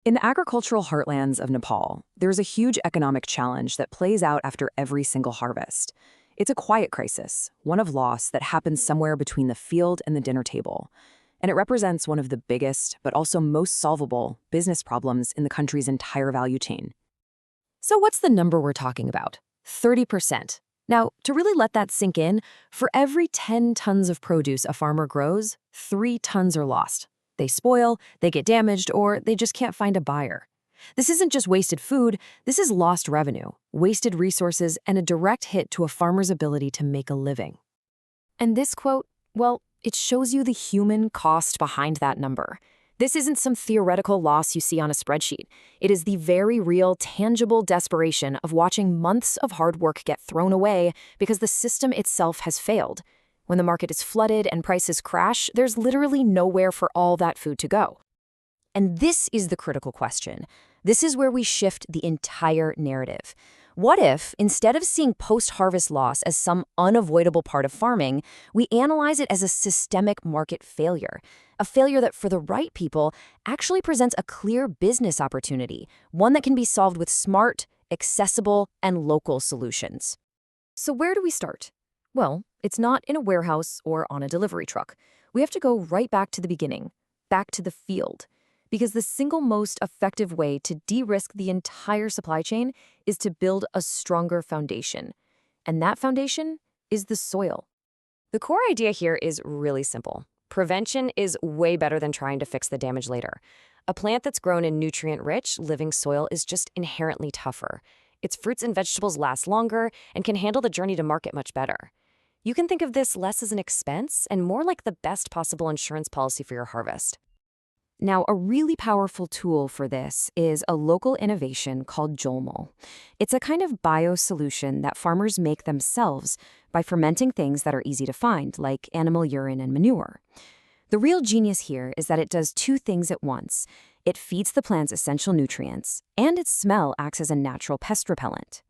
In the agricultural heartlands of Nepal, there's a huge economic challenge that plays out after every single harvest. It's a quiet crisis, one of loss that happens somewhere between the field and the dinner table. And it represents one of the biggest, but also most solvable, business problems in the country's entire value chain. So what's the number we're talking about? 30%. Now, to really let that sink in, for every 10 tons of produce a farmer grows, 3 tons are lost. They spoil, they get damaged, or they just can't find a buyer. This isn't just wasted food, this is lost revenue, wasted resources, and a direct hit to a farmer's ability to make a living. And this quote, well, it shows you the human cost behind that number. This isn't some theoretical loss you see on a spreadsheet. It is the very real, tangible desperation of watching months of hard work get thrown away because the system itself has failed. When the market is flooded and prices crash, there's literally nowhere for all that food to go. And this is the critical question. This is where we shift the entire narrative. What if, instead of seeing post-harvest loss as some unavoidable part of farming, we analyze it as a systemic market failure? A failure that, for the right people, actually presents a clear business opportunity, one that can be solved with smart, accessible, and local solutions. So where do we start? Well, it's not in a warehouse or on a delivery truck. We have to go right back to the beginning, back to the field. Because the single most effective way to de-risk the entire supply chain is to build a stronger foundation. And that foundation is the soil. The core idea here is really simple. Prevention is way better than trying to fix the damage later. A plant that's grown in nutrient-rich, living soil is just inherently tougher. Its fruits and vegetables last longer and can handle the journey to market much better. You can think of this less as an expense and more like the best possible insurance policy for your harvest. Now, a really powerful tool for this is a local innovation called Jolmol. It's a kind of bio-solution that farmers make themselves by fermenting things that are easy to find, like animal urine and manure. The real genius here is that it does two things at once. It feeds the plant's essential nutrients, and its smell acts as a natural pest repellent.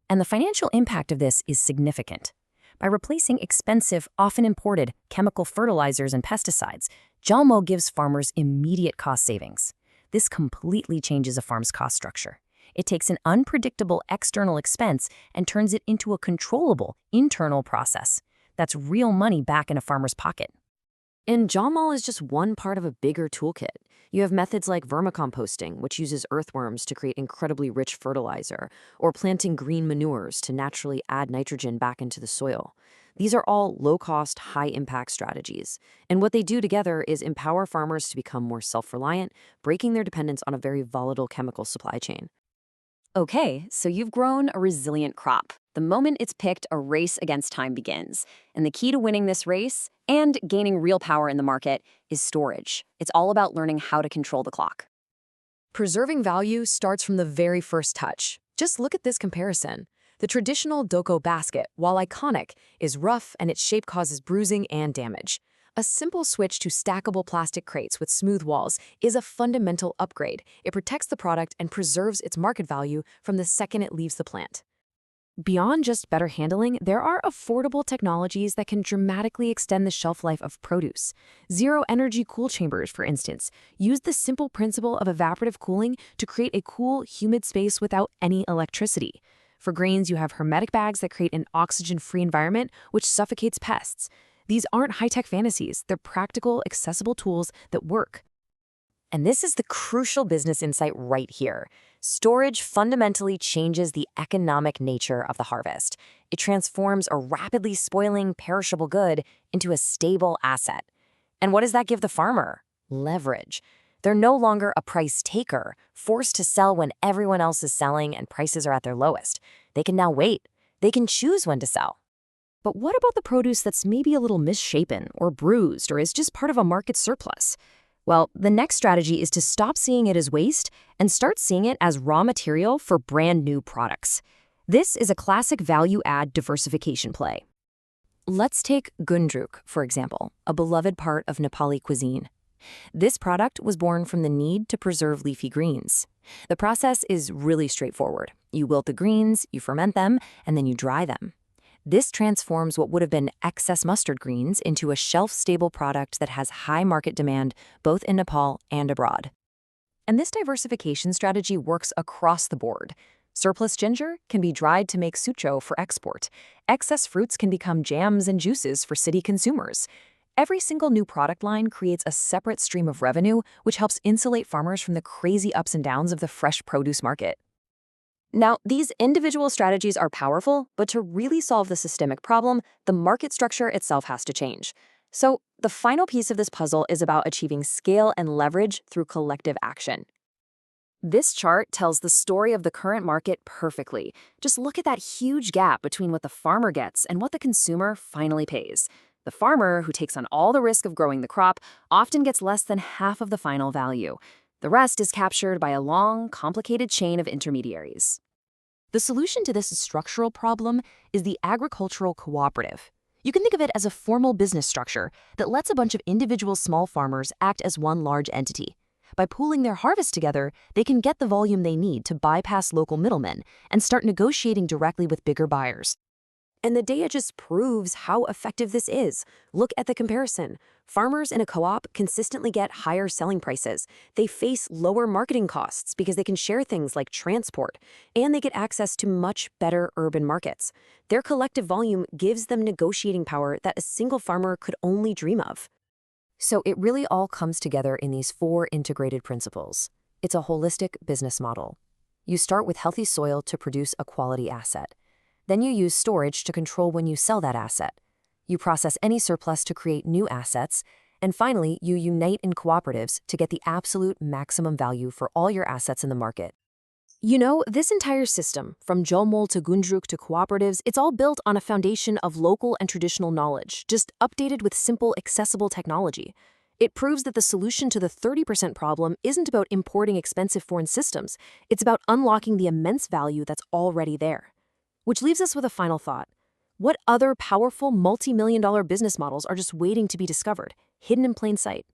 And the financial impact of this is significant. By replacing expensive, often imported, chemical fertilizers and pesticides, Jolmol gives farmers immediate cost savings. This completely changes a farm's cost structure. It takes an unpredictable external expense and turns it into a controllable internal process. That's real money back in a farmer's pocket. And Jolmol is just one part of a bigger toolkit. You have methods like vermicomposting, which uses earthworms to create incredibly rich fertilizer, or planting green manures to naturally add nitrogen back into the soil. These are all low-cost, high-impact strategies. And what they do together is empower farmers to become more self-reliant, breaking their dependence on a very volatile chemical supply chain. Okay, so you've grown a resilient crop. The moment it's picked, a race against time begins. And the key to winning this race and gaining real power in the market is storage. It's all about learning how to control the clock. Preserving value starts from the very first touch. Just look at this comparison. The traditional doko basket, while iconic, is rough and its shape causes bruising and damage. A simple switch to stackable plastic crates with smooth walls is a fundamental upgrade. It protects the product and preserves its market value from the second it leaves the plant. Beyond just better handling, there are affordable technologies that can dramatically extend the shelf life of produce. Zero-energy cool chambers, for instance, use the simple principle of evaporative cooling to create a cool, humid space without any electricity. For grains, you have hermetic bags that create an oxygen-free environment, which suffocates pests. These aren't high-tech fantasies, they're practical, accessible tools that work. And this is the crucial business insight right here. Storage fundamentally changes the economic nature of the harvest. It transforms a rapidly spoiling, perishable good into a stable asset. And what does that give the farmer? Leverage. They're no longer a price taker, forced to sell when everyone else is selling and prices are at their lowest. They can now wait. They can choose when to sell. But what about the produce that's maybe a little misshapen or bruised or is just part of a market surplus? Well, the next strategy is to stop seeing it as waste and start seeing it as raw material for brand new products. This is a classic value-add diversification play. Let's take gundruk, for example, a beloved part of Nepali cuisine. This product was born from the need to preserve leafy greens. The process is really straightforward. You wilt the greens, you ferment them, and then you dry them. This transforms what would have been excess mustard greens into a shelf-stable product that has high market demand both in Nepal and abroad. And this diversification strategy works across the board. Surplus ginger can be dried to make sucho for export. Excess fruits can become jams and juices for city consumers. Every single new product line creates a separate stream of revenue, which helps insulate farmers from the crazy ups and downs of the fresh produce market. Now, these individual strategies are powerful, but to really solve the systemic problem, the market structure itself has to change. So, the final piece of this puzzle is about achieving scale and leverage through collective action. This chart tells the story of the current market perfectly. Just look at that huge gap between what the farmer gets and what the consumer finally pays. The farmer, who takes on all the risk of growing the crop, often gets less than half of the final value. The rest is captured by a long, complicated chain of intermediaries. The solution to this structural problem is the agricultural cooperative. You can think of it as a formal business structure that lets a bunch of individual small farmers act as one large entity. By pooling their harvest together, they can get the volume they need to bypass local middlemen and start negotiating directly with bigger buyers. And the data just proves how effective this is. Look at the comparison. Farmers in a co-op consistently get higher selling prices. They face lower marketing costs because they can share things like transport, and they get access to much better urban markets. Their collective volume gives them negotiating power that a single farmer could only dream of. So it really all comes together in these 4 integrated principles. It's a holistic business model. You start with healthy soil to produce a quality asset. Then you use storage to control when you sell that asset. You process any surplus to create new assets. And finally, you unite in cooperatives to get the absolute maximum value for all your assets in the market. You know, this entire system, from Jolmol to Gundruk to cooperatives, it's all built on a foundation of local and traditional knowledge, just updated with simple, accessible technology. It proves that the solution to the 30% problem isn't about importing expensive foreign systems. It's about unlocking the immense value that's already there. Which leaves us with a final thought. What other powerful multi-million-dollar business models are just waiting to be discovered, hidden in plain sight?